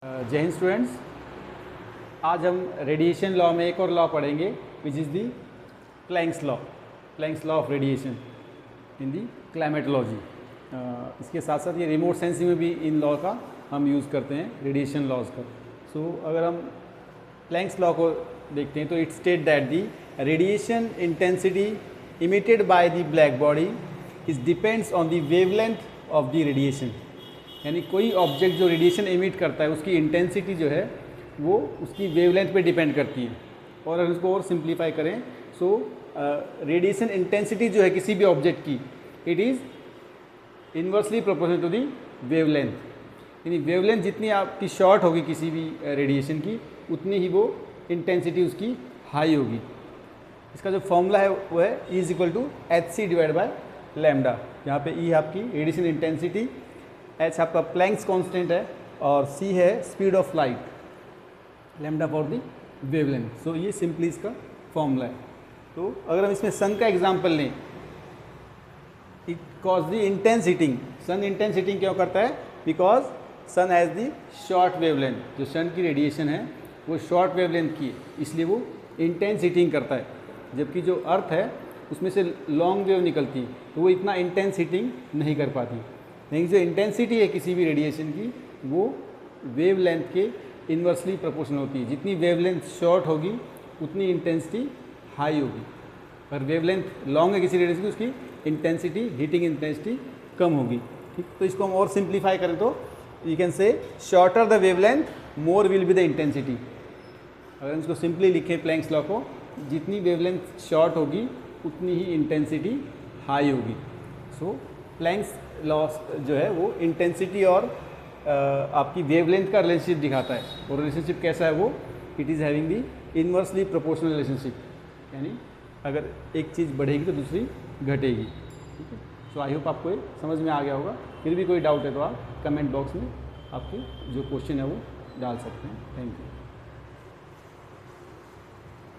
जय हिंद स्टूडेंट्स, आज हम रेडिएशन लॉ में एक और लॉ पढ़ेंगे which is the planks law of radiation in the climatology. इसके साथ साथ ये रिमोट सेंसिंग में भी इन लॉ का हम यूज़ करते हैं, रेडिएशन लॉज का। सो अगर हम प्लैंक्स लॉ को देखते हैं तो it state that the radiation intensity emitted by the black body is depends on the wavelength of the radiation. यानी कोई ऑब्जेक्ट जो रेडिएशन एमिट करता है उसकी इंटेंसिटी जो है वो उसकी वेवलेंथ पे डिपेंड करती है। और अगर इसको और सिंप्लीफाई करें सो रेडिएशन इंटेंसिटी जो है किसी भी ऑब्जेक्ट की it is inversely proportional to the wavelength. यानी वेवलेंथ जितनी आपकी शॉर्ट होगी किसी भी रेडिएशन की उतनी ही वो इंटेंसिटी उसकी हाई होगी। इसका जो फॉर्मूला है वो है E = hc divide by lambda. यहाँ पे E आपकी रेडिएशन इंटेंसिटी, H आपका प्लैंक्स कांस्टेंट है और C है speed of light, lambda for the wavelength. So ये सिंपली इसका फॉर्मूला है। तो अगर हम इसमें सन का एग्जांपल लें, it cause the intense heating. Sun intense heating क्यों करता है? Because sun has the short wavelength. जो सन की रेडिएशन है वो शॉर्ट वेवलेंथ की है, इसलिए वो इंटेंस हीटिंग करता है। जबकि जो अर्थ है उसमें से लॉन्ग वेव निकलती है तो वो इतना इंटेंस हीटिंग नहीं कर पाती। लेकिन जो इंटेंसिटी है किसी भी रेडिएशन की वो वेवलेंथ के इन्वर्सली प्रोपोर्शनल होती है। जितनी वेवलेंथ शॉर्ट होगी उतनी इंटेंसिटी हाई होगी। अगर वेवलेंथ लॉन्ग है किसी रेडिएशन की उसकी इंटेंसिटी, हीटिंग इंटेंसिटी कम होगी। ठीक, तो इसको हम और सिंप्लीफाई करें तो you can say shorter the wavelength more will be the intensity. अगर इसको सिंपली लिखें प्लैंक्स लॉ को, जितनी वेवलेंथ शॉर्ट होगी उतनी ही इंटेंसिटी हाई होगी। सो प्लैंक्स लॉ जो है वो इंटेंसिटी और आपकी वेवलेंथ का रिलेशनशिप दिखाता है। और रिलेशनशिप कैसा है वो? It is having the inversely proportional relationship. यानी अगर एक चीज़ बढ़ेगी तो दूसरी घटेगी। ठीक है। सो आई होप आपको ये समझ में आ गया होगा। फिर भी कोई डाउट है तो आप कमेंट बॉक्स में आपके जो क्वेश्चन है वो डाल सकते हैं। Thank you.